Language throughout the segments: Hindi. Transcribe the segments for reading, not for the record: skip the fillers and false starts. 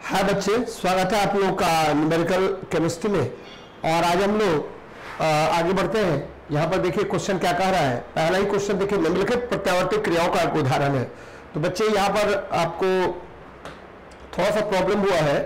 हाय बच्चे, स्वागत है आप लोगों का न्यूमेरिकल केमिस्ट्री में। और आज हम लोग आगे बढ़ते हैं। यहाँ पर देखिए क्वेश्चन क्या कह रहा है। पहला ही क्वेश्चन देखिए, निम्नलिखित प्रत्यावर्ती क्रियाओं का एक उदाहरण है। तो बच्चे यहाँ पर आपको थोड़ा सा प्रॉब्लम हुआ है।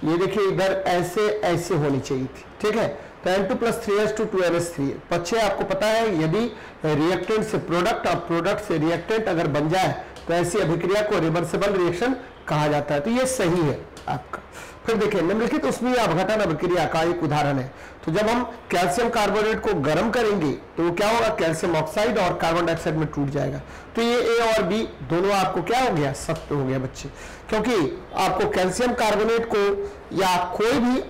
ये देखिए इधर ऐसे ऐसे होनी चाहिए थी, ठीक है। तो N2 + 3s2 2ns3। बच्चे आपको पता है यदि रिएक्टेंट से प्रोडक्ट और प्रोडक्ट से रिएक्टेंट अगर बन जाए तो ऐसी अभिक्रिया को रिवर्सिबल रिएक्शन कहा जाता है। तो ये सही है आपका। फिर देखिए निम्नलिखित उष्मीय अपघटन अभिक्रिया का एक उदाहरण है। तो जब हम कैल्शियम कार्बोनेट को गर्म करेंगे तो क्या होगा, कैल्शियम ऑक्साइड और कार्बन डाइऑक्साइड में टूट जाएगा। तो ये ए और बी दोनों आपको क्या हो गया, सत्य हो गया बच्चे। क्योंकि आपको कैल्शियम कार्बोनेट को या कोई भी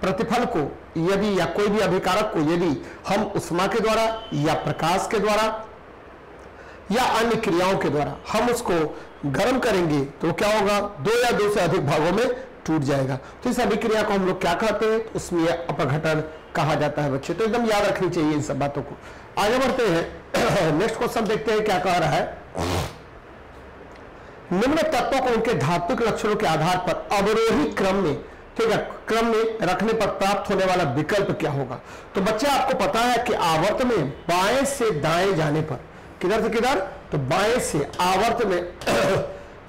प्रतिफल को यदि या कोई भी अभिकारक को यदि हम उष्मा के द्वारा या प्रकाश के द्वारा या अन्य क्रियाओं के द्वारा हम उसको गर्म करेंगे तो क्या होगा, दो या दो से अधिक भागों में टूट जाएगा। तो इस अभिक्रिया को हम लोग क्या कहते हैं, उसमें अपघटन कहा जाता है बच्चे। तो एकदम याद रखनी चाहिए इन सब बातों को। आगे बढ़ते हैं, नेक्स्ट क्वेश्चन देखते हैं क्या कह रहा है। निम्न तत्वों को उनके धात्विक लक्षणों के आधार पर अवरोही क्रम में, ठीक है, क्रम में रखने पर प्राप्त होने वाला विकल्प क्या होगा। तो बच्चे आपको पता है कि आवर्त में बाएं से दाएं जाने पर, किधर से किधर, तो बाएं से आवर्त में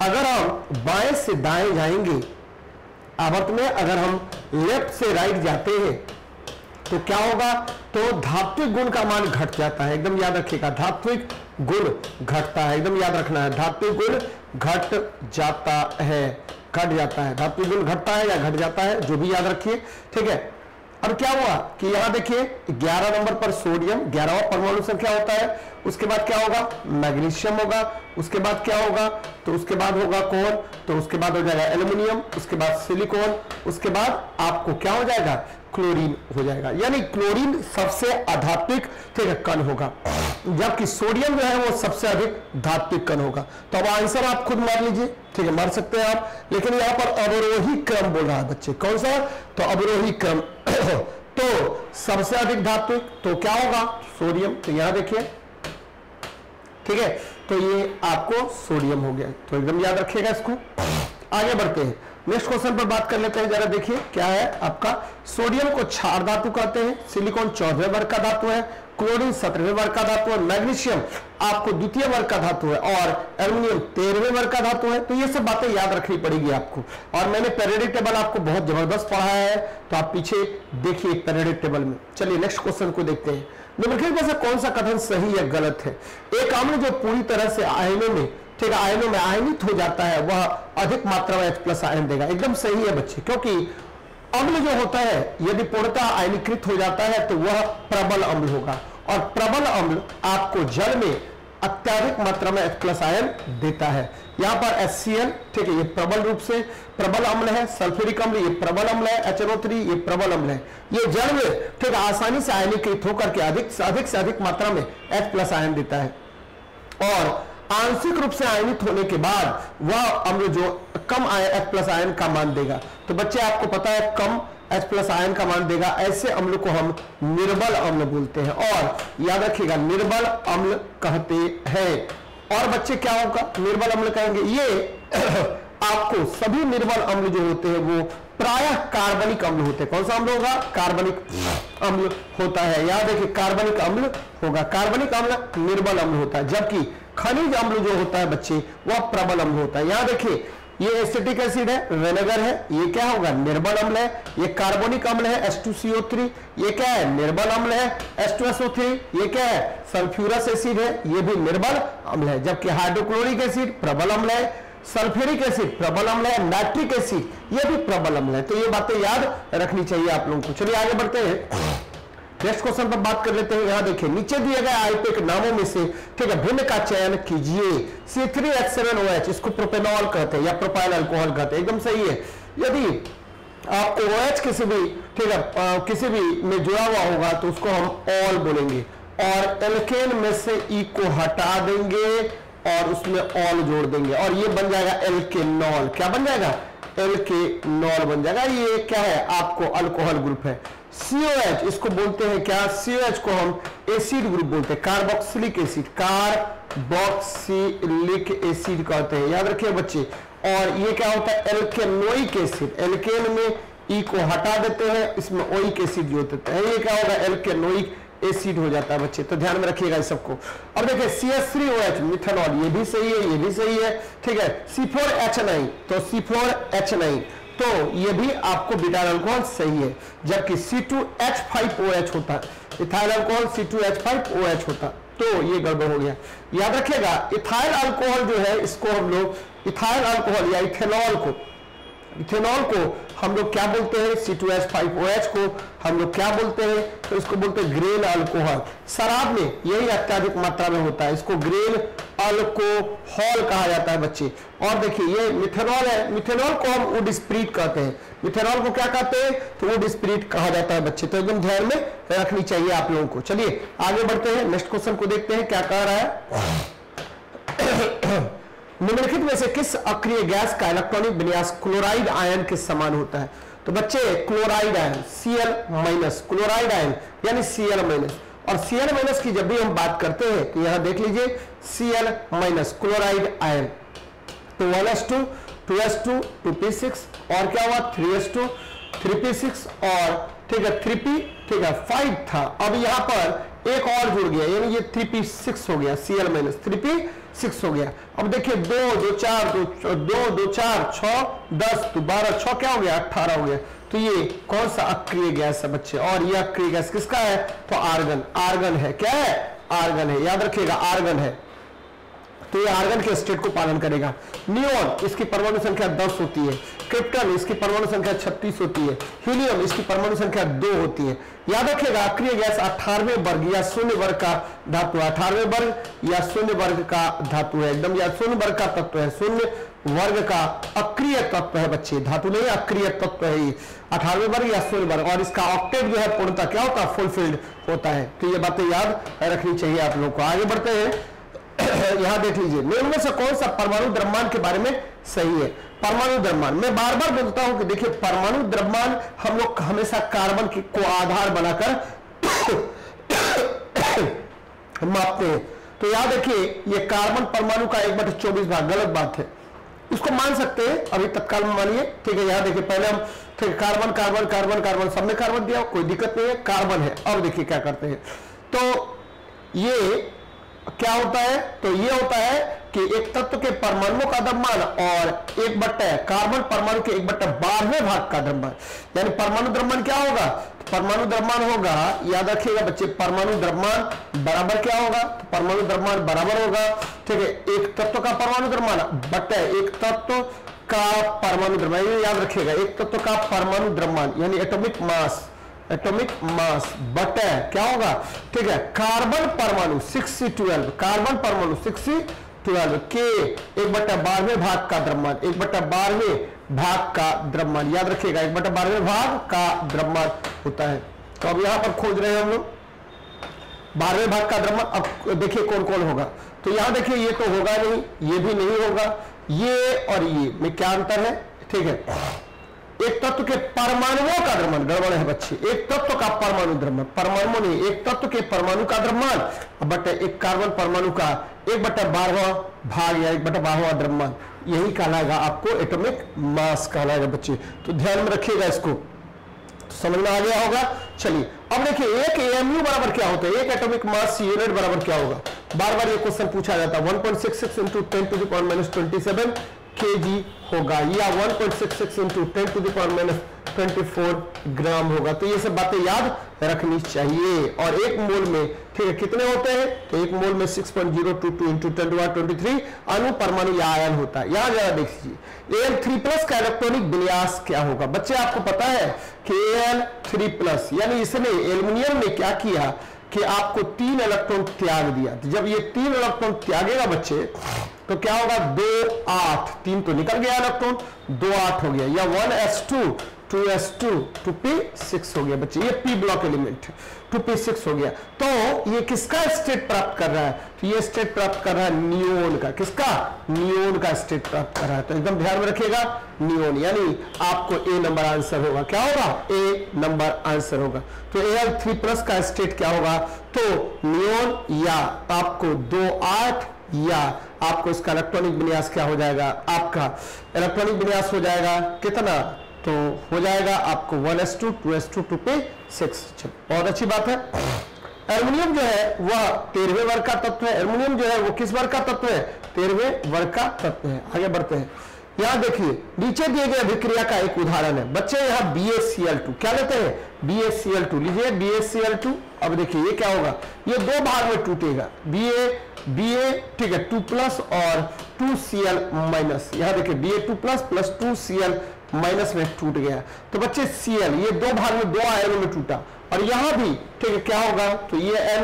अगर हम बाएं से दाएं जाएंगे, आवर्त में अगर हम लेफ्ट से राइट जाते हैं तो क्या होगा, तो धात्विक गुण का मान घट जाता है। एकदम याद रखिएगा, धात्विक गुण घटता है, एकदम याद रखना है, धात्विक गुण घट जाता है, घट जाता है, धात्विक गुण घटता है या घट जाता है, जो भी याद रखिए, ठीक है। अब क्या हुआ कि यहां देखिए 11 नंबर पर सोडियम, 11वां परमाणु संख्या होता है। उसके बाद क्या होगा, मैग्नीशियम होगा। उसके बाद क्या होगा, तो उसके बाद होगा कौन, तो उसके बाद हो जाएगा एल्युमिनियम, उसके बाद सिलिकॉन, उसके बाद आपको क्या हो जाएगा, क्लोरीन हो जाएगा। यानी क्लोरीन सबसे अधात्विक, ठीक है, कण होगा, जबकि सोडियम जो है वो सबसे अधिक धात्विक कण होगा। तो अब आंसर आप खुद मार लीजिए, ठीक है, मार सकते हैं आप। लेकिन यहां पर अवरोही क्रम बोल रहा है बच्चे, कौन सा, तो अवरोही क्रम। तो सबसे अधिक धात्विक तो क्या होगा, सोडियम। तो यहां देखिए, ठीक है, तो ये आपको सोडियम हो गया। तो एकदम याद रखिएगा इसको। आगे बढ़ते हैं, नेक्स्ट क्वेश्चन पर बात कर लेते हैं। जरा देखिए क्या है आपका, सोडियम को क्षार धातु कहते हैं, सिलिकॉन 14वें वर्ग का धातु है, क्लोरीन 17वें वर्ग का धातु है, मैग्नीशियम आपको द्वितीय वर्ग का धातु है और एल्युमिनियम 13वें वर्ग का धातु है। तो ये सब बातें याद रखनी पड़ेगी आपको। और मैंने पीरियोडिक टेबल आपको बहुत जबरदस्त पढ़ाया है, तो आप पीछे देखिए पीरियोडिक टेबल में। चलिए नेक्स्ट क्वेश्चन को देखते हैं। निम्नलिखित में से कौन सा कथन सही या गलत है। एक अम्ल जो पूरी तरह से आयनों में, ठीक है, आयनों में आयनित हो जाता है वह अधिक मात्रा में H+ आयन देगा। एकदम सही है बच्चे, क्योंकि अम्ल जो होता है यदि पूर्णतः आयनीकृत हो जाता है तो वह प्रबल अम्ल होगा। और प्रबल अम्ल आपको जल में अत्यधिक मात्रा में H+ आयन देता है। यहां पर HCl, ठीक है, ये प्रबल रूप से प्रबल अम्ल है। सल्फ्यूरिक अम्ल ये प्रबल अम्ल है। HNO3 ये प्रबल अम्ल है। ये जल में, ठीक, आसानी से आयनीकृत होकर के अधिक से अधिक मात्रा में H+ आयन देता है। और आंशिक रूप से आयनित होने के बाद वह अम्ल जो कम H+ आयन का मान देगा। तो बच्चे आपको पता है कम H+ आयन का मान देगा, ऐसे अम्ल को हम निर्बल अम्ल बोलते हैं। और याद रखिएगा, निर्बल अम्ल कहते हैं। और बच्चे क्या होगा, निर्बल अम्ल कहेंगे ये आपको सभी निर्बल अम्ल जो होते हैं वो प्रायः कार्बनिक अम्ल होते हैं। कौन सा अम्ल होगा, कार्बनिक अम्ल होता है। याद देखिए, कार्बनिक अम्ल होगा। कार्बनिक अम्ल निर्बल अम्ल होता है, जबकि खनिज अम्ल जो होता है बच्चे वह प्रबल अम्ल होता है। यहां देखिए ये एसिटिक एसिड है, विनेगर है, ये क्या होगा, निर्बल अम्ल है। ये कार्बोनिक अम्ल है H2CO3, ये क्या है, निर्बल अम्ल है। H2SO3 ये क्या है, सल्फ्यूरस एसिड है, ये भी निर्बल अम्ल है। जबकि हाइड्रोक्लोरिक एसिड प्रबल अम्ल है, सल्फ्यूरिक एसिड प्रबल अम्ल है, नाइट्रिक एसिड ये भी प्रबल अम्ल है। तो ये बातें याद रखनी चाहिए आप लोगों को। चलिए आगे बढ़ते हैं, नेक्स्ट क्वेश्चन पर बात कर लेते हैं। यहां देखिए नीचे दिए गए आईपीए के नामों में से, ठीक है, भिन्न का चयन कीजिए। C3H7OH इसको प्रोपेनॉल कहते हैं या प्रोपाइल अल्कोहल कहते हैं। एकदम सही है। यदि आप OH किसी भी, ठीक है, किसी भी में जुड़ा हुआ होगा तो उसको हम ऑल बोलेंगे। और एल्केन में से ई को हटा देंगे और उसमें ऑल जोड़ देंगे और ये बन जाएगा एल्केनॉल। क्या बन जाएगा, एल्केनॉल बन जाएगा। ये क्या है, आपको अल्कोहल ग्रुप है। COH इसको बोलते हैं क्या, COH को हम एसिड ग्रुप बोलते हैं, कार्बोक्सिलिक एसिड, कार्बोक्सिलिक एसिड कहते हैं, याद रखिए बच्चे। और ये क्या होता है, एल्केनोइक एसिड, एल्केन में ई को हटा देते हैं, इसमें ओइक एसिड जो होता है, ये क्या होगा, एल्केनोइक एसिड हो जाता है बच्चे, तो ध्यान में रखिएगा इस सबको। अब देखिए CH3OH मिथेनॉल, ये भी सही है, ये भी सही है, ठीक है। C4H9, तो C4H9 तो ये भी आपको बीटा अल्कोहल सही है, जबकि C2H5OH होता है, इथाइल अल्कोहल C2H5OH होता, तो ये गड़बड़ हो गया। याद रखिएगा इथाइल अल्कोहल जो है, इसको हम लोग इथाइल अल्कोहल या इथेनॉल को हम लोग क्या बोलते हैं, C2H5OH को हम लोग क्या बोलते हैं, तो इसको बोलते हैं ग्रेन अल्कोहल। शराब में यही अत्यधिक मात्रा में होता है, इसको ग्रेन अल्कोहल कहा जाता है बच्चे। और देखिए ये मिथेनॉल है, मिथेनॉल को हम वुड स्पिरिट कहते हैं, मिथेनॉल को क्या कहते हैं, तो वुड स्पिरिट कहा जाता है बच्चे, तो एकदम ध्यान में रखनी चाहिए आप लोगों को। चलिए आगे बढ़ते हैं, नेक्स्ट क्वेश्चन को देखते हैं क्या कह रहा है। निम्नलिखित में से किस अक्रिय गैस का इलेक्ट्रॉनिक विन्यास क्लोराइड आयन के समान होता है, तो बच्चे chloride ion Cl-, chloride ion यानी Cl-, और Cl- की जब भी हम बात करते हैं तो यहां देख लीजिए Cl- क्लोराइड आयन, तो 1s2 2s2 2p6 और क्या हुआ 3s2 3p6 और ठीक है 3p, ठीक है 5 था। अब यहां पर एक और जुड़ गया, यानी ये 3p6 हो गया, Cl- 3p6 हो गया। अब देखिए 2 2 4 2 2 4 6 10 तो 12 6 क्या हो गया 18 हो गया। तो ये कौन सा अक्रिय गैस है बच्चे, और ये अक्रिय गैस किसका है, तो आर्गन, आर्गन है, क्या है, आर्गन है, याद रखिएगा आर्गन है, तो ये आर्गन के स्टेट को पालन करेगा। नियोन इसकी परमाणु संख्या 10 होती है, क्रिप्टन इसकी परमाणु संख्या 36 होती है, हीलियम इसकी परमाणु संख्या 2 होती है। याद रखिएगा अक्रिय गैस 18वें वर्ग या शून्य वर्ग का धातु है, 18वें वर्ग या शून्य वर्ग का धातु है, एकदम या शून्य वर्ग का तत्व है, शून्य वर्ग का अक्रिय तत्व है बच्चे, धातु नहीं अक्रिय तत्व है ये, 18वें वर्ग या शून्य वर्ग, और इसका ऑक्टेट जो है पूर्णतः क्या होता है, फुलफिल्ड होता है। तो ये बातें याद रखनी चाहिए आप लोग को। आगे बढ़ते हैं, यहां देख लीजिए निम्न में से कौन सा परमाणु द्रव्यमान के बारे में सही है। परमाणु द्रव्यमान मैं बार बार बोलता हूं कि देखिए परमाणु द्रव्यमान हम लोग हमेशा कार्बन को आधार बनाकर मापते हैं। तो याद रखिए ये कार्बन परमाणु का 1/24 भाग, गलत बात है, उसको मान सकते हैं अभी तत्काल में मानिए, ठीक है। यहां देखिए पहले हम ठीक कार्बन कार्बन कार्बन कार्बन सब में कार्बन दिया, कोई दिक्कत नहीं है, कार्बन है। अब देखिए क्या करते हैं, तो ये क्या होता है, तो ये होता है कि एक तत्व के परमाणुओं का द्रव्यमान और 1/, कार्बन परमाणु के 1/12वें भाग का द्रव्यमान, यानी परमाणु द्रव्यमान क्या होगा, परमाणु द्रव्यमान होगा, याद रखिएगा बच्चे परमाणु द्रव्यमान बराबर क्या होगा, तो परमाणु द्रव्यमान बराबर होगा, ठीक है, एक तत्व का परमाणु द्रव्यमान बटे एक तत्व का परमाणु द्रव्यमान, याद रखिएगा एक तत्व का परमाणु द्रव्यमान यानी एटॉमिक मास, एटॉमिक मास बटे क्या होगा, ठीक है, कार्बन परमाणु 6c12, कार्बन परमाणु 6c12 के 1/12वें भाग का द्रव्यमान, 1/12वें भाग का द्रव्यमान, याद रखिएगा 1/12वें भाग का द्रव्यमान होता है। तो अब यहां पर खोज रहे हैं हम लोग 12वें भाग का द्रव्यमान। अब देखिए कौन कौन होगा, तो यहां देखिए ये तो होगा नहीं, ये भी नहीं होगा, ये और ये में क्या अंतर है, ठीक है, एक तत्व के परमाणुओं का द्रव्यमान, गड़बड़ है बच्चे, एक तत्व का परमाणु द्रव्यमान, परमाणु नहीं, एक तत्व के परमाणु का द्रव्यमान बट एक कार्बन परमाणु का 1/12वां भाग या 1/12वां द्रव्यमान, यही कहलाएगा आपको एटॉमिक मास कहलाएगा बच्चे। तो ध्यान में रखिएगा इसको, तो समझ में आ गया होगा। चलिए अब देखिए एक AMU बराबर क्या होता है, एक एटॉमिक मास यूनिट बराबर क्या होगा, बार बार ये क्वेश्चन पूछा जाता है, 1.66 × 10⁻⁻27 kg होगा या 1.66 × 10⁻24 ग्राम होगा। तो ये सब बातें याद रखनी चाहिए। और एक मोल में ठीक है कितने होते हैं, तो एक मोल में 6.022 × 10⁻23 अणु परमाणु या आयन होता है। यहां जरा देख लीजिए Al3+ का इलेक्ट्रॉनिक विन्यास क्या होगा। बच्चे आपको पता है कि Al3+ यानी इसने एल्युमिनियम में क्या किया कि आपको 3 इलेक्ट्रॉन त्याग दिया। तो जब ये 3 इलेक्ट्रॉन त्यागेगा बच्चे तो क्या होगा 2 8, 3 तो निकल गया इलेक्ट्रॉन, 2 8 हो गया, या 1s2 2s2 2p6 हो गया बच्चे, ये p ब्लॉक एलिमेंट है, 2p6 हो गया। तो ये किसका स्टेट प्राप्त कर रहा है? तो ये स्टेट प्राप्त कर रहा है नियोन का। किसका? नियोन का स्टेट प्राप्त कर रहा है। तो एकदम ध्यान में रखिएगा, नियोन, यानी आपको ए नंबर आंसर होगा। क्या होगा? ए नंबर आंसर होगा। तो Al3+ का स्टेट क्या होगा? तो नियोन, या आपको 2-8, या आपको इसका इलेक्ट्रॉनिक विन्यास क्या हो जाएगा? आपका इलेक्ट्रॉनिक विन्यास हो जाएगा कितना? तो हो जाएगा आपको 1s2 2s2 2p6। बहुत अच्छी बात है। एल्युमिनियम जो है वह 13वें वर्ग का तत्व है। एल्युमिनियम जो है वो किस वर्ग का तत्व है? 13वें वर्ग का तत्व है। आगे बढ़ते हैं। यहां देखिए, नीचे दिए गए अभिक्रिया का एक उदाहरण है बच्चे। यहां BaCl2 क्या लेते हैं? BaCl2 लीजिए, BaCl2। अब देखिए ये क्या होगा? ये दो भाग में टूटेगा, Ba ठीक है 2+ और 2Cl माइनस। यहां देखिए Ba2+ प्लस 2Cl माइनस में टूट गया। तो बच्चे Cl ये दो भाग में, दो आयनों में टूटा। और यहां भी ठीक है क्या होगा? तो ये Na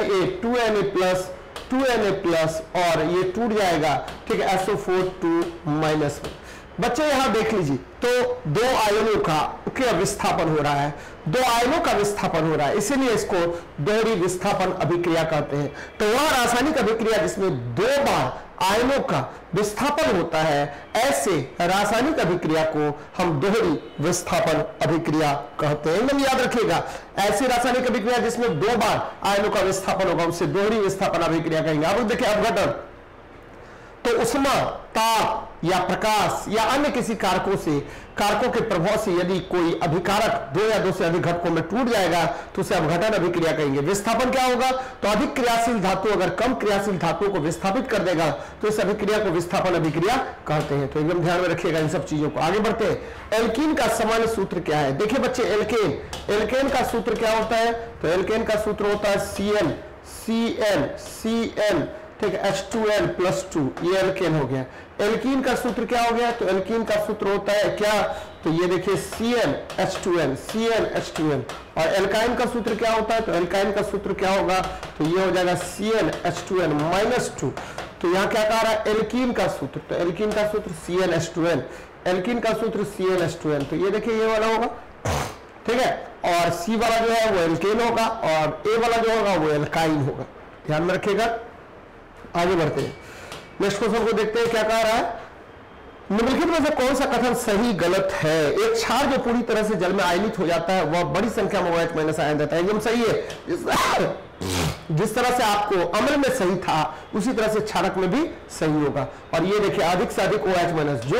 2Na प्लस और ये टूट जाएगा ठीक है SO4 2 माइनस में। बच्चे यहां देख लीजिए, तो दो आयनों का विस्थापन हो रहा है, दो आयनों का विस्थापन हो रहा है, इसीलिए इसको दोहरी विस्थापन अभिक्रिया कहते हैं। तो वह रासायनिक अभिक्रिया जिसमें दो बार आयनों का विस्थापन होता है, ऐसे रासायनिक अभिक्रिया को हम दोहरी विस्थापन अभिक्रिया कहते हैं। एकदम याद रखिएगा, ऐसी रासायनिक अभिक्रिया जिसमें दो बार आयनों का विस्थापन होगा उसे दोहरी विस्थापन अभिक्रिया कहेंगे। अब देखिए अपघटन, तो उष्मा, ताप या प्रकाश या अन्य किसी कारकों के प्रभाव से यदि कोई अभिकारक दो या दो से अधिक घटकों में टूट जाएगा तो उसे अपघटन अभिक्रिया कहेंगे। विस्थापन क्या होगा? तो अधिक क्रियाशील धातु अगर कम क्रियाशील धातुओं को विस्थापित कर देगा तो इस अभिक्रिया को विस्थापन अभिक्रिया कहते हैं। तो एकदम ध्यान में रखिएगा इन सब चीजों को। आगे बढ़ते हैं। एल्कीन का सामान्य सूत्र क्या है? देखिए बच्चे, एल्केन का सूत्र क्या होता है? तो एल्केन का सूत्र होता है CN ठीक है H2N + 2, ये एल्केन हो गया। एल्कीन का सूत्र क्या हो गया? तो एल्कीन का सूत्र होता है क्या? तो ये देखिए CnH2n। और एल्काइन का सूत्र क्या होता है? तो एल्काइन का सूत्र क्या होगा? तो ये हो जाएगा CnH2n - 2। तो यहाँ क्या कह रहा है? एल्कीन का सूत्र, तो एल्कीन का सूत्र CnH2n, एल्कीन का सूत्र CnH2n। तो ये देखिए ये वाला होगा ठीक है, और C वाला जो है वो एल्केन होगा और A वाला जो होगा वो एल्काइन होगा। ध्यान में रखिएगा। आगे बढ़ते हैं, नेक्स्ट क्वेश्चन को देखते हैं क्या कह रहा है। निम्नलिखित में से कौन सा कथन सही गलत है? एक क्षार जो पूरी तरह से जल में आयनित हो जाता है वह बड़ी संख्या में OH- आयन देता है। एकदम सही है। जिस तरह से आपको अम्ल में सही था उसी तरह से क्षारक में भी सही होगा। और ये देखिए अधिक से अधिक OH-, जो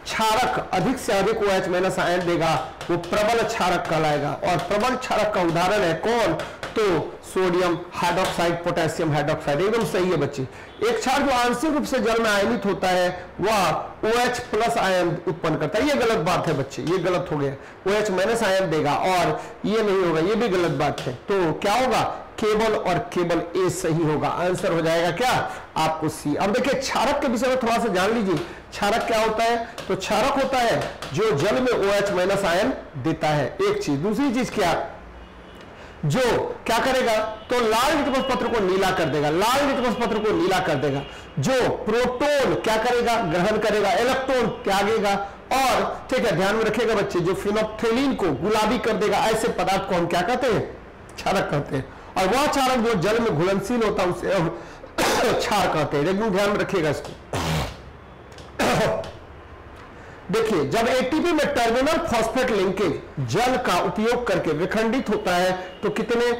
क्षारक अधिक से अधिक OH- आयन देगा वो प्रबल क्षारक कहलाएगा। और प्रबल क्षारक का उदाहरण है कौन? तो सोडियम हाइड्रोक्साइड, पोटेशियम हाइड्रोक्साइड। एकदम सही है बच्चे। एक क्षार जो आंशिक रूप से जल में आयनित होता है वह OH+ आयन उत्पन्न करता है। ये गलत बात है बच्चे, ये गलत हो गया। OH- आयन देगा और ये नहीं होगा, ये भी गलत बात है। तो क्या होगा? केवल और केवल ए सही होगा। आंसर हो जाएगा क्या? आपको सी। अब देखिए क्षारक के विषय में थोड़ा सा जान लीजिए। क्षारक क्या होता है? तो क्षारक होता है जो जल में OH- आयन देता है, एक चीज। दूसरी चीज क्या? जो क्या करेगा? तो लाल लिटमस पत्र को नीला कर देगा, लाल लिटमस पत्र को नीला कर देगा। जो प्रोटॉन क्या करेगा? ग्रहण करेगा, इलेक्ट्रॉन त्यागेगा। और ठीक है ध्यान में रखिएगा बच्चे, जो फिनोल्फ्थेलीन को गुलाबी कर देगा, ऐसे पदार्थ को हम क्या कहते हैं? क्षारक कहते हैं। और वह क्षारक जो जल में घुलनशील होता है उसे हम क्षार कहते हैं। एकदम ध्यान में रखिएगा इसको। देखिए, जब एटीपी में टर्मिनल फॉस्फेट लिंकेज जल का उपयोग करके विखंडित होता है तो कितने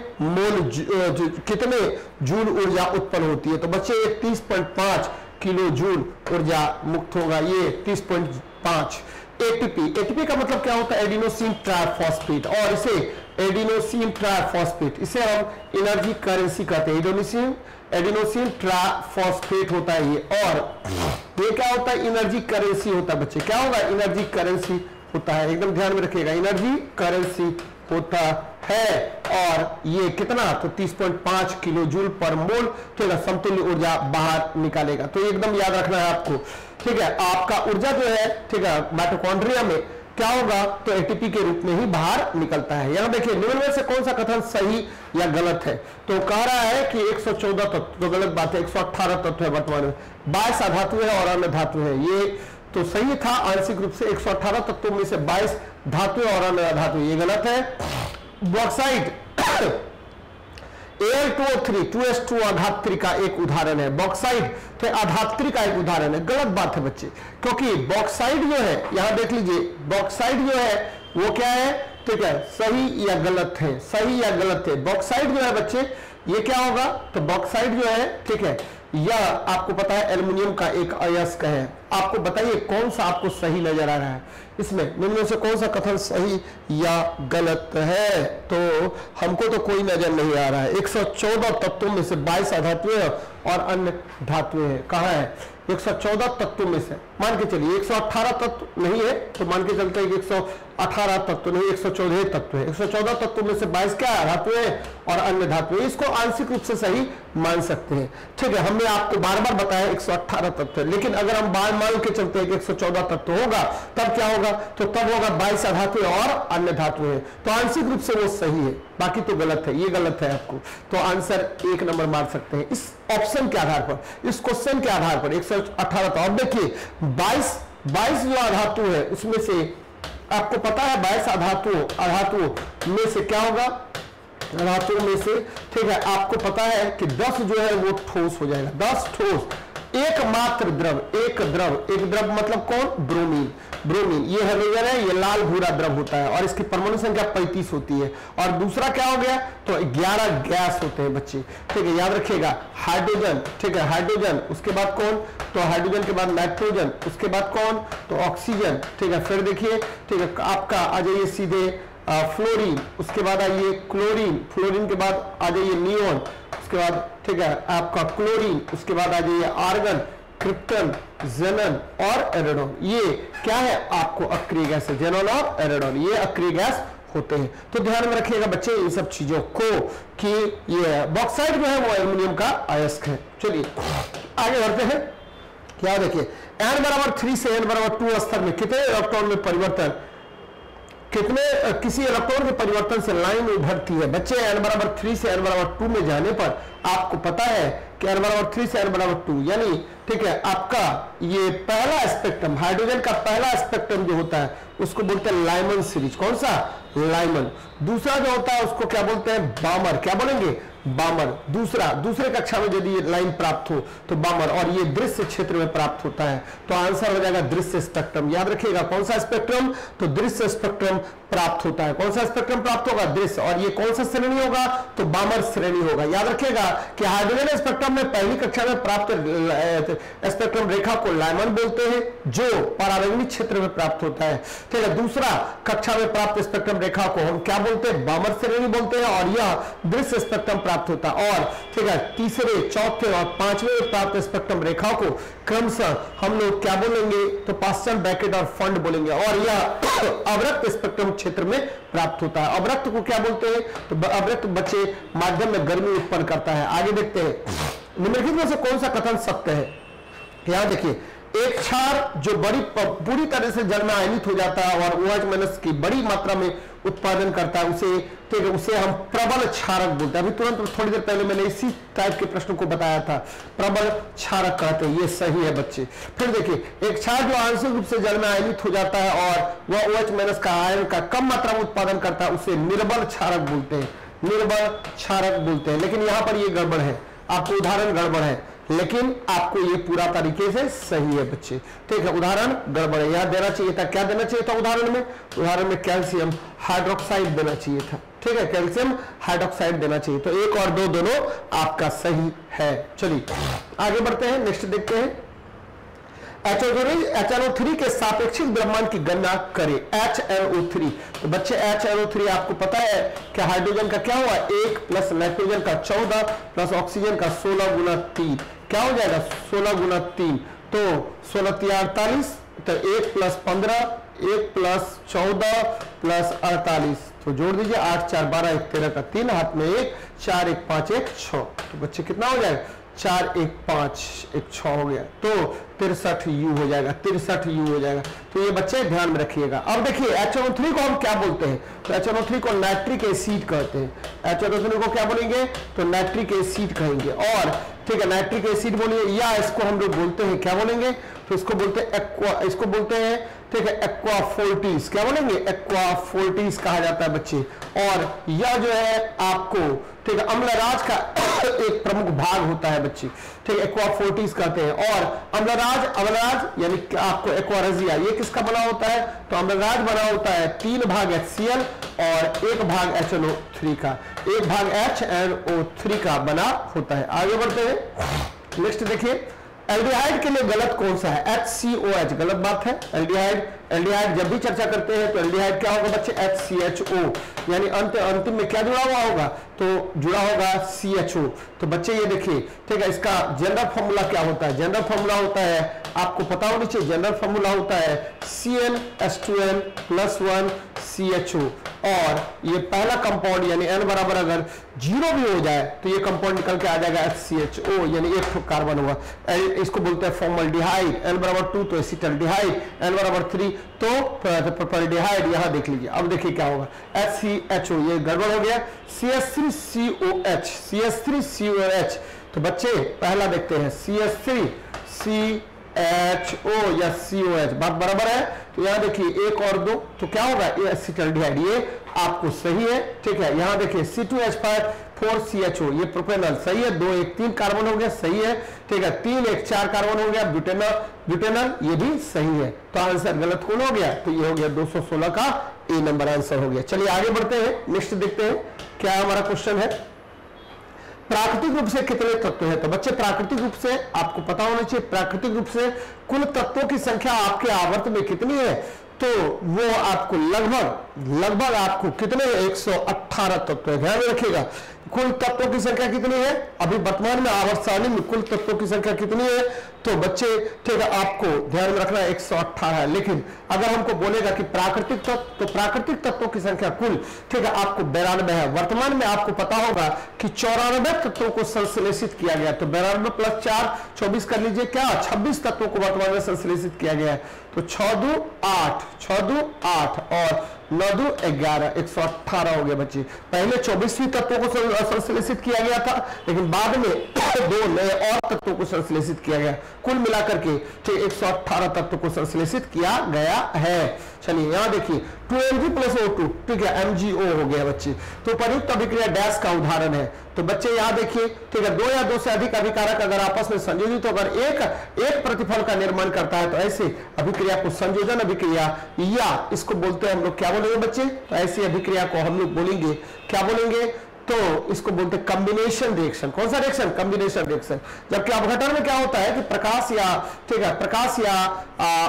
जूल ऊर्जा उत्पन्न होती है? तो बच्चे 30.5 किलो जूल ऊर्जा मुक्त होगा। ये 30.5 एटीपी का मतलब क्या होता है? Adenosine triphosphate. और इसे एडिनोसिन ट्राइफॉस्फेट, इसे हम एनर्जी करेंसी कहते हैं। एडिनोसिन ट्राइफॉस्फेट होता है ये। और ये क्या होता है? एनर्जी करेंसी होता है बच्चे। क्या होगा? एनर्जी करेंसी होता है। एकदम ध्यान में रखिएगा, एनर्जी करेंसी होता है। और ये कितना? तो 30.5 किलो जूल पर मोल ठीक है समतुल्य ऊर्जा बाहर निकालेगा। तो एकदम याद रखना है आपको। ठीक है, आपका ऊर्जा जो है ठीक है माइटोकॉन्ड्रिया में क्या होगा? तो एटीपी के रूप में ही बाहर निकलता है। यहां देखिए निम्न में से कौन सा कथन सही या गलत है? तो कह रहा है कि 114 तत्व, तो गलत बात है। 118 तत्व है वर्तमान में। 22 अधातु है और अन्य धातु है। ये तो सही था आंशिक रूप से 118 तत्वों में से 22 धातु और अन्य धातु, ये गलत है। बॉक्साइट Al2O3 2s2 आधात्री का एक उदाहरण है। बॉक्साइट तो आधात्री का एक उदाहरण है, गलत बात है बच्चे, क्योंकि बॉक्साइट जो है, यहां देख लीजिए, बॉक्साइट जो है वो क्या है, ठीक है, सही या गलत है, सही या गलत है। बॉक्साइट जो है बच्चे ये क्या होगा, तो बॉक्साइट जो है, ठीक है, यह आपको पता है एल्युमिनियम का एक अयस्क है। आपको बताइए कौन सा आपको सही नजर आ रहा है, इसमें निम्न से कौन सा कथन सही या गलत है? तो हमको तो कोई नजर नहीं आ रहा है। 114 तत्वों में से 22 अधातुएं और अन्य धातुएं हैं। कहाँ है? 114 तत्वों में से मान के चलिए 118 तत्व नहीं है, तो मान के चलते हैं कि 118 तत्व नहीं, 114 तत्व है। 114 तत्वों में से 22 क्या है? धातुएं और अन्य धातुएं। इसको आंशिक रूप से सही मान सकते हैं, ठीक है। हमने आपको बार बार बताया 118 तत्व, लेकिन अगर हम बार मान के चलते हैं कि 114 तत्व होगा, तब क्या होगा, तो तब होगा 22 धातुएं और अन्य धातुएं, तो आंशिक रूप से वो सही है, बाकी तो गलत है, ये गलत है आपको, तो आंसर 1 नंबर मार सकते हैं इस ऑप्शन के आधार पर, इस क्वेश्चन के आधार पर। 118 तो अब देखिए 22 जो अधातु है उसमें से आपको पता है 22 अधातुओं में से क्या होगा, धातुओं में से, ठीक है, आपको पता है कि 10 जो है वो ठोस हो जाएगा, 10 ठोस, एकमात्र द्रव, एक द्रव मतलब कौन? ब्रोमीन, ये हाइड्रोजन है, ये लाल भूरा द्रव होता है और इसकी परमाणु संख्या 35 होती है। और दूसरा क्या हो गया, तो 11 गैस होते हैं बच्चे, ठीक है, याद रखिएगा। हाइड्रोजन, ठीक है, हाइड्रोजन, उसके बाद कौन, तो हाइड्रोजन के बाद नाइट्रोजन, उसके बाद कौन, तो ऑक्सीजन, ठीक है। फिर देखिए, ठीक है, आपका आ जाइए सीधे फ्लोरीन, उसके बाद आइए फ्लोरीन के बाद आ जाइए नियोन, उसके बाद, ठीक है, आपका क्लोरीन, उसके बाद आ जाइए आर्गन, क्रिप्टन, जेनन और एरेडोन। ये क्या है, आपको अक्रिय गैस है, जेनॉन और एरेडोन, ये अक्रिय गैस होते हैं। तो ध्यान में रखिएगा बच्चे इन सब चीजों को कि ये बॉक्साइट जो है वो एल्युमिनियम का अयस्क है। चलिए आगे बढ़ते हैं। क्या देखिए, n=3 से n=2 स्तर में कितने इलेक्ट्रॉन में परिवर्तन, किसी इलेक्ट्रॉन के परिवर्तन से लाइन उभरती है? बच्चे n=3 से n=2 में जाने पर आपको पता है कि n=3 से n=2 यानी, ठीक है, आपका ये पहला स्पेक्ट्रम, हाइड्रोजन का पहला स्पेक्ट्रम जो होता है उसको बोलते हैं लाइमन सीरीज। कौन सा? लाइमन। दूसरा जो होता है उसको क्या बोलते हैं? बामर। क्या बोलेंगे? बामर। दूसरे कक्षा में यदि ये लाइन प्राप्त हो तो बामर, और ये दृश्य क्षेत्र में प्राप्त होता है, तो आंसर हो जाएगा दृश्य स्पेक्ट्रम। याद रखिएगा कौन सा स्पेक्ट्रम, तो दृश्य स्पेक्ट्रम प्राप्त होता है। कौन सा स्पेक्ट्रम प्राप्त होगा? दृश्य। और ये कौन सा श्रेणी होगा? तो बामर श्रेणी होगा। याद रखिएगा कि हाइड्रोजन स्पेक्ट्रम में पहली कक्षा में प्राप्त स्पेक्ट्रम रेखा को लाइमन बोलते हैं, जो परावैंगनिक क्षेत्र में प्राप्त होता है, ठीक है। दूसरा कक्षा में प्राप्त स्पेक्ट्रम रेखा को हम क्या बोलते हैं? बामर श्रेणी बोलते हैं, और यह दृश्य स्पेक्ट्रम प्राप्त होता है। और ठीक है, तीसरे, चौथे और पांचवें प्राप्त स्पेक्ट्रम रेखा को क्रमशः हम लोग क्या बोलेंगे? तो पास्चन, ब्रैकेट और फंड बोलेंगे, और यह अवरक्त स्पेक्ट्रम क्षेत्र में प्राप्त होता है। अवरक्त को क्या बोलते हैं? तो अवरक्त बच्चे माध्यम में गर्मी उत्पन्न करता है। आगे देखते हैं, निम्नलिखित में से कौन सा कथन सत्य है? यहां देखिए, एक क्षार जो पूरी तरह से जल में आयनित हो जाता है और OH- की बड़ी मात्रा में उत्पादन करता है, उसे, ठीक है, उसे हम प्रबल क्षारक बोलते हैं। अभी तुरंत थोड़ी देर पहले मैंने इसी टाइप के प्रश्न को बताया था, प्रबल क्षारक कहते हैं, ये सही है बच्चे। फिर देखिए, एक क्षार जो आंशिक रूप से जल में आयनित हो जाता है और वह OH- का आयन का कम मात्रा में उत्पादन करता है, उसे निर्बल क्षारक बोलते हैं, निर्बल क्षारक बोलते हैं। लेकिन यहां पर ये गड़बड़ है, आपको उदाहरण गड़बड़ है, लेकिन आपको ये पूरा तरीके से सही है बच्चे, ठीक है। उदाहरण गड़बड़ है, यहां देना चाहिए था, क्या देना चाहिए था उदाहरण में कैल्शियम हाइड्रोक्साइड देना चाहिए था, ठीक है, कैल्शियम हाइड्रोक्साइड देना चाहिए। तो 1 और 2 दोनों आपका सही है। चलिए आगे बढ़ते हैं, नेक्स्ट देखते हैं। HNO3 के सापेक्षिक द्रव्यमान की गणना करें। HNO3, तो बच्चे HNO3 आपको पता है कि हाइड्रोजन का क्या हुआ? 1 प्लस नाइट्रोजन का 14 प्लस ऑक्सीजन का 16 गुना 3, क्या हो जाएगा? 16 गुना 3, तो 16 × 48, तो 1 प्लस 15, 1 प्लस 14 प्लस 48, तो जोड़ दीजिए, 8 4 12 1 13 का 3, हाथ में 1, 4 1 5 1 6, तो बच्चे कितना हो जाएगा? 4 1 5 1 6 हो गया, तो 63U हो जाएगा, 63U हो जाएगा। तो ये बच्चे ध्यान में रखिएगा। अब देखिए, HNO3 को हम क्या बोलते हैं? तो HNO3 को नाइट्रिक एसिड कहते हैं। HNO3 को क्या बोलेंगे? तो नाइट्रिक एसिड कहेंगे। और ठीक है, नाइट्रिक एसिड बोलिए, या इसको हम लोग बोलते हैं क्या बोलेंगे, तो इसको बोलते हैं एक्वा, इसको बोलते हैं ठीक है एक्वाफोर्टिस, क्या बोलेंगे, एक्वाफोर्टिस कहा जाता है बच्चे। और यह जो है आपको ठीक है अम्लराज का एक प्रमुख भाग होता है बच्चे, ठीक है, एक्वाफोर्टिस कहते हैं। और अम्लराज यानी आपको एक्वारेजिया, ये किसका बना होता है, तो अम्लराज बना होता है 3 भाग HCl और 1 भाग HNO3 का, 1 भाग HNO3 का बना होता है। आगे बढ़ते हैं, नेक्स्ट देखिए, एल्डिहाइड के लिए गलत कौन सा है, HCOH, गलत बात है। एल्डिहाइड जब भी चर्चा करते हैं तो एल्डिहाइड क्या होगा बच्चे, HCHO, यानी अंतिम में क्या जुड़ा हुआ होगा, तो जुड़ा होगा CHO। तो बच्चे ये देखिए ठीक है, इसका जनरल फॉर्मूला क्या होता है, जनरल फॉर्मूला होता है आपको पता होना चाहिए, जनरल फॉर्मूला होता है CnH2n+1 CHO। और ये पहला कंपाउंड यानी N बराबर अगर 0 भी हो जाए तो ये कंपाउंड निकल के आ जाएगा HCHO, यानी एक कार्बन होगा, इसको बोलते हैं फॉर्मल्डिहाइड। N बराबर 2 तो एसिटल्डिहाइड, N बराबर 3 तो प्रोपेल्डिहाइड। यहां देख लीजिए, अब देखिए क्या होगा, HCHO, ये गड़बड़ हो गया, CH3COH। तो बच्चे पहला देखते हैं CH3CHO या COH, बात बराबर है। तो यहां देखिए 1 और 2 तो क्या होगा, ये एसिटल्डिहाइड, ये आपको सही है, ठीक है। यहां देखिए C2H5 4CHO, ये प्रोपेनॉल सही है, 2 1 3 कार्बन हो गया, सही है, ठीक है, 3 1 4 कार्बन हो गया, ब्यूटेनॉल ये भी सही है। तो आंसर गलत कौन हो गया, तो ये हो गया 216 का ए नंबर आंसर हो गया। चलिए आगे बढ़ते हैं, नेक्स्ट देखते हैं क्या हमारा क्वेश्चन है। प्राकृतिक रूप से कितने तत्व हैं, तो बच्चे प्राकृतिक रूप से आपको पता होना चाहिए, प्राकृतिक रूप से कुल तत्वों की संख्या आपके आवर्त में कितनी है, तो वो आपको लगभग आपको कितने 118 तत्व है। ध्यान रखिएगा कुल तत्वों की संख्या कितनी है, अभी वर्तमान में आवर्त सारणी में कुल तत्वों की संख्या कितनी है, तो बच्चे ठीक है आपको ध्यान में रखना 118 है। लेकिन अगर हमको बोलेगा कि प्राकृतिक तत्व, तो प्राकृतिक तत्वों की संख्या कुल ठीक है आपको 92 है। वर्तमान में आपको पता होगा कि 94 तत्वों को संश्लेषित किया गया, तो 92 + 4 24 कर लीजिए, क्या 26 तत्वों को वर्तमान में संश्लेषित किया गया है। तो 6 2 8 और 9 2 11 118 हो गया बच्चे। पहले 24 ही तत्वों को संश्लेषित किया गया था, लेकिन बाद में 2 नए और तत्वों को संश्लेषित किया गया, कुल मिलाकर के 118 तत्वों को संश्लेषित किया गया है। चलिए यहां देखिए 2Mg + O2 ठीक है MgO हो गया बच्चे। तो प्रयुक्त अभिक्रिया डैश का उदाहरण है। तो बच्चे यहां देखिए ठीक है 2 या 2 से अधिक अभिकारक अगर आपस में संयोजित होकर एक प्रतिफल का निर्माण करता है, तो ऐसे अभिक्रिया को संयोजन अभिक्रिया, या इसको बोलते हैं हम लोग क्या बोलेंगे बच्चे, तो ऐसी अभिक्रिया को हम लोग बोलेंगे क्या बोलेंगे, तो इसको बोलते हैं कॉम्बिनेशन रिएक्शन। कौन सा रिएक्शन, कॉम्बिनेशन रिएक्शन। जबकि अपघटन में क्या होता है कि प्रकाश या ठीक है प्रकाश या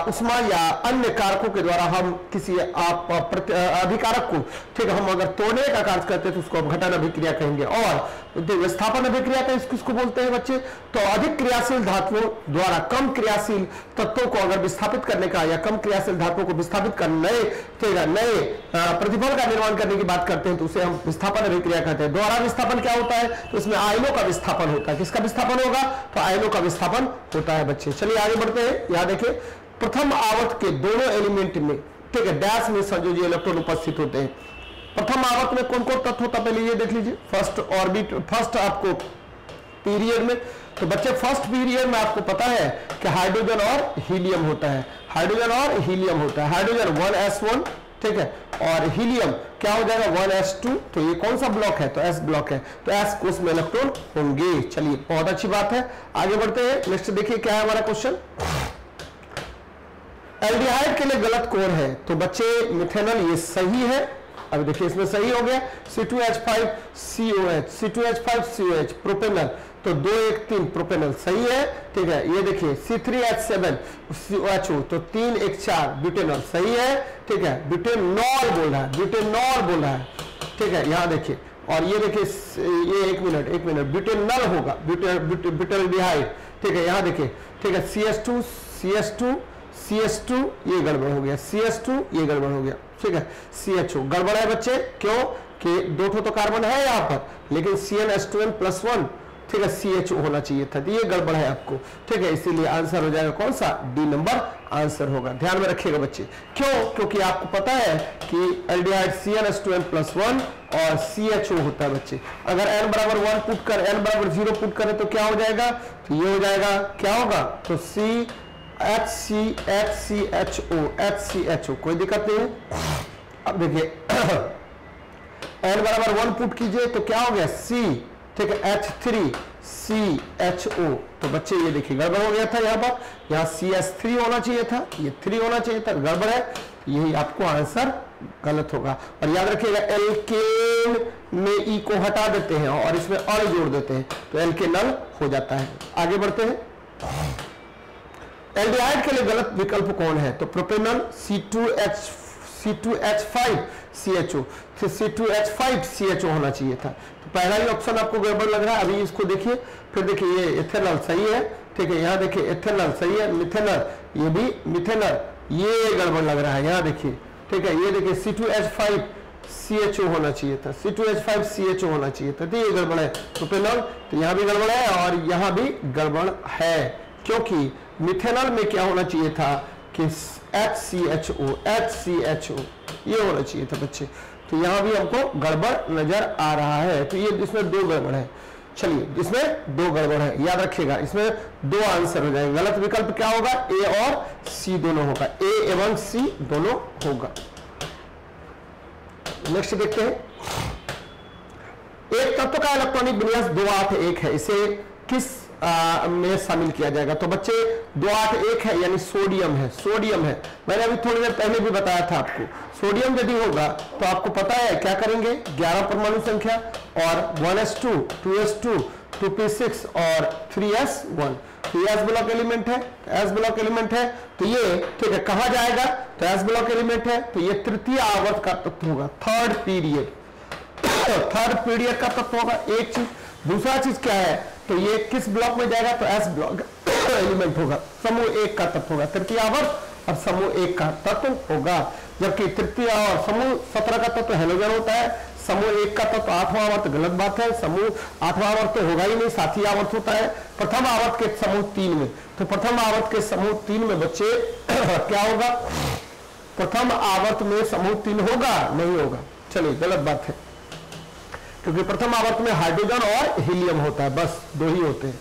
उष्मा या अन्य कारकों के द्वारा हम किसी अभिकारक को ठीक है हम अगर तोड़ने का कार्य करते हैं तो उसको अपघटन अभिक्रिया कहेंगे। और विस्थापन अभिक्रिया का किसको बोलते हैं बच्चे, तो अधिक क्रियाशील धातुओं द्वारा कम क्रियाशील तत्वों को अगर विस्थापित करने का, या कम क्रियाशील धातुओं को विस्थापित कर नए प्रतिफल का निर्माण करने की बात करते हैं, तो उसे हम विस्थापन अभिक्रिया कहते हैं। दोहरा विस्थापन क्या होता है, तो इसमें आयनों का विस्थापन होता है। किसका विस्थापन होगा, तो आयनों का विस्थापन होता है बच्चे। चलिए आगे बढ़ते हैं। यहां देखिए प्रथम आवर्त के दोनों एलिमेंट में ठीक है डैश में संयोजी इलेक्ट्रॉन उपस्थित होते हैं। प्रथम आवर्त में कौन कौन तत्व होता है, पहले ये देख लीजिए। फर्स्ट ऑर्बिट, फर्स्ट आपको पीरियड में, तो बच्चे फर्स्ट पीरियड में आपको पता है कि हाइड्रोजन और हीलियम होता है, हाइड्रोजन और हीलियम होता है। हाइड्रोजन 1s1 ठीक है, और हीलियम क्या हो जाएगा 1s2। तो ये कौन सा ब्लॉक है, तो s ब्लॉक है, तो s को उसमें इलेक्ट्रॉन होंगे। चलिए बहुत अच्छी बात है, आगे बढ़ते हैं। नेक्स्ट देखिए क्या है हमारा क्वेश्चन। एल्डिहाइड के लिए गलत कौन है, तो बच्चे मिथेनॉल ये सही है। अब देखिए इसमें सही हो गया C2H5COH प्रोपेनॉल, तो 2 1 3 प्रोपेनॉल सही है, ठीक है। ये देखिए C3H7COHO, तो 3 1 4 ब्यूटेनॉल सही है, ठीक है। ब्यूटेनॉल बोल रहा है, ठीक है। यहाँ देखिए, और ये देखिए ये एक मिनट ब्यूटेनॉल होगा, ब्यूटेल्डिहाइड, ठीक है। यहाँ देखिए ठीक है CS2 ये गड़बड़ हो गया, CS2 ये गड़बड़ हो गया, ठीक है। CHO गड़बड़ है बच्चे, क्यों कि 2 तो कार्बन है यहाँ पर, लेकिन CnH2n+1 ठीक है, CHO होना चाहिए था, तो ये गड़बड़ है आपको, ठीक है, इसीलिए आंसर हो जाएगा कौन सा, डी नंबर आंसर होगा। ध्यान में रखिएगा बच्चे, क्यों, क्योंकि आपको पता है कि एल्डिहाइड CnH2n+1 और CHO होता है बच्चे। अगर n बराबर 1 पुट कर, n बराबर 0 पुट करें तो क्या हो जाएगा, तो ये हो जाएगा, क्या होगा, तो HCHO, कोई दिक्कत नहीं है। अब देखिए n बराबर 1 पुट कीजिए तो क्या हो गया, C, ठीक है, H3CHO, तो बच्चे ये देखिए गड़बड़ हो गया था, यहाँ पर, यहाँ CS3 होना चाहिए था, ये 3 होना चाहिए था, गड़बड़ है, यही आपको आंसर गलत होगा। और याद रखिएगा एल्केन में ई को हटा देते हैं और इसमें अल जोड़ देते हैं तो एल्केनल हो जाता है। आगे बढ़ते हैं, एल्डिहाइड के लिए गलत विकल्प कौन है, तो प्रोपेनॉल C2H5CHO, C2H5CHO होना चाहिए था, तो पहला ही ऑप्शन आपको गड़बड़ लग रहा है। अभी इसको देखिए, फिर देखिए ये इथेनॉल सही है, ठीक है, यहाँ देखिए इथेनॉल सही है, मिथेनॉल, ये भी मिथेनॉल, ये गड़बड़ लग रहा है, यहाँ देखिए, ठीक है, ये देखिए C2H5CHO होना चाहिए था, C2H5CHO होना चाहिए था, तो ये गड़बड़ है प्रोपेनॉल, तो यहाँ भी गड़बड़ है और यहाँ भी गड़बड़ है, क्योंकि मिथेनॉल में क्या होना चाहिए था कि HCHO ये होना चाहिए था बच्चे, तो यहाँ भी हमको गड़बड़ नजर आ रहा है, तो ये इसमें 2 गड़बड़ है। चलिए, इसमें 2 गड़बड़ है, याद रखिएगा, इसमें 2 आंसर हो जाएंगे। गलत विकल्प क्या होगा, ए और सी दोनों होगा, ए एवं सी दोनों होगा। नेक्स्ट देखते हैं, एक तत्व का इलेक्ट्रॉनिक विन्यास 281 है, इसे किस में शामिल किया जाएगा, तो बच्चे 281 है यानी सोडियम है, सोडियम है, मैंने अभी थोड़ी देर पहले भी बताया था आपको, सोडियम यदि होगा तो आपको पता है क्या करेंगे, 11 परमाणु संख्या और 1s2 2s2 2p6 और 3s1, तो ये s ब्लॉक एलिमेंट है, s ब्लॉक एलिमेंट है, तो ये ठीक है, कहा जाएगा, तो s ब्लॉक एलिमेंट है, तो ये तृतीय आवर्त का तत्व होगा, थर्ड पीरियड का तत्व होगा, एक चीज। दूसरा चीज क्या है, तो ये किस ब्लॉक में जाएगा, तो s ब्लॉक एलिमेंट होगा, समूह 1 का तत्व होगा, तृतीय आवर्त और समूह 1 का तत्व होगा, जबकि तृतीय और समूह 17 का तत्व हेलोजन होता है, समूह 1 का तत्व 8वां आवर्त, गलत बात है, समूह 8वां आवर्त तो होगा ही नहीं, 7ही आवर्त होता है प्रथम आवर्त के समूह 3 में, तो प्रथम आवर्त के समूह 3 में बच्चे क्या होगा, प्रथम आवर्त में समूह 3 होगा, नहीं होगा, चलिए गलत बात है, क्योंकि प्रथम आवर्त में हाइड्रोजन और हीलियम होता है, बस 2 ही होते हैं।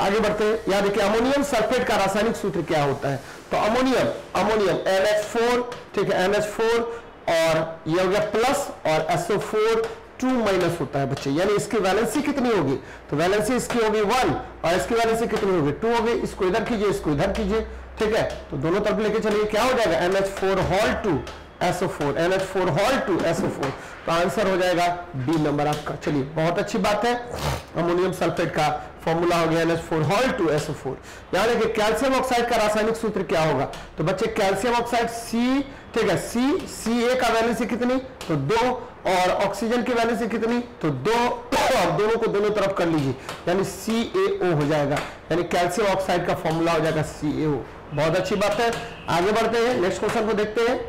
आगे बढ़ते हैं, यहाँ देखिए अमोनियम सल्फेट का रासायनिक सूत्र क्या होता है, तो अमोनियम NH4, ठीक है, NH4 और ये हो गया प्लस और SO4 2- होता है बच्चे, यानी इसकी वैलेंसी कितनी होगी, तो वैलेंसी इसकी होगी 1 और इसकी वैलेंसी कितनी होगी 2 होगी, इसको इधर कीजिए, इसको इधर कीजिए, ठीक है, तो दोनों तरफ लेके चलिए, क्या हो जाएगा NH4 2 SO4, तो आंसर हो जाएगा डी नंबर आपका। चलिए, बहुत अच्छी बात है, अमोनियम सल्फेट का फॉर्मूला हो गया NH4 2 SO4। यहाँ देखिए कैल्शियम ऑक्साइड का रासायनिक सूत्र क्या होगा, तो बच्चे कैल्शियम ऑक्साइड C, ठीक है, Ca का वैलेंसी कितनी, तो 2 और ऑक्सीजन की वैलेंसी कितनी, तो 2, और दोनों को दोनों तरफ कर लीजिए, यानी CaO हो जाएगा, यानी कैल्शियम ऑक्साइड का फॉर्मूला हो जाएगा CaO। बहुत अच्छी बात है, आगे बढ़ते हैं, नेक्स्ट क्वेश्चन को देखते हैं।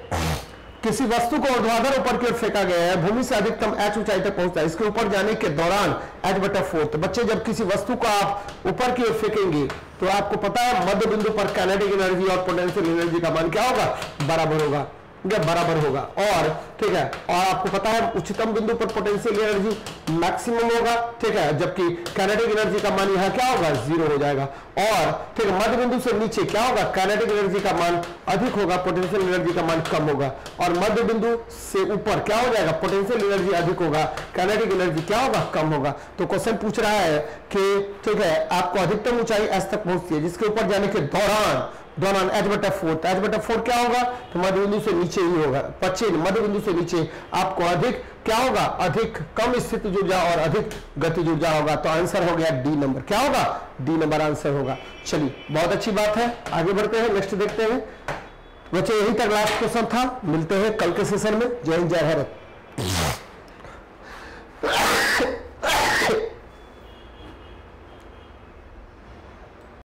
किसी वस्तु को ऊर्ध्वाधर ऊपर की ओर फेंका गया है, भूमि से अधिकतम h ऊंचाई तक पहुंचता है, इसके ऊपर जाने के दौरान h/4, तो बच्चे जब किसी वस्तु को आप ऊपर की ओर फेंकेंगे तो आपको पता है मध्य बिंदु पर काइनेटिक एनर्जी और पोटेंशियल एनर्जी का मान क्या होगा, बराबर होगा, बराबर होगा, और ठीक है, और आपको पता है उच्चतम बिंदु पर पोटेंशियल एनर्जी मैक्सिमम होगा, ठीक है, जबकि काइनेटिक एनर्जी का मान यहाँ क्या होगा, 0 हो जाएगा, और ठीक है, मध्य बिंदु से नीचे क्या होगा, काइनेटिक एनर्जी का मान अधिक होगा, पोटेंशियल एनर्जी का मान कम होगा, और मध्य बिंदु से ऊपर क्या हो जाएगा, पोटेंशियल एनर्जी अधिक होगा, काइनेटिक एनर्जी क्या होगा, कम होगा। तो क्वेश्चन पूछ रहा है कि ठीक है, आपको अधिकतम ऊंचाई s तक पहुंचती है, जिसके ऊपर जाने के दौरान h/4 क्या होगा, तो मध्य बिंदु से नीचे ही होगा, मध्य बिंदु से नीचे आपको अधिक क्या होगा, अधिक कम स्थितिज ऊर्जा और अधिक गतिज ऊर्जा होगा, तो आंसर हो गया डी नंबर, क्या होगा, डी नंबर आंसर होगा। चलिए, बहुत अच्छी बात है, आगे बढ़ते हैं, नेक्स्ट देखते हैं बच्चे, यही तक लास्ट क्वेश्चन था, मिलते हैं कल के सेशन में, जय हिंद जय भारत।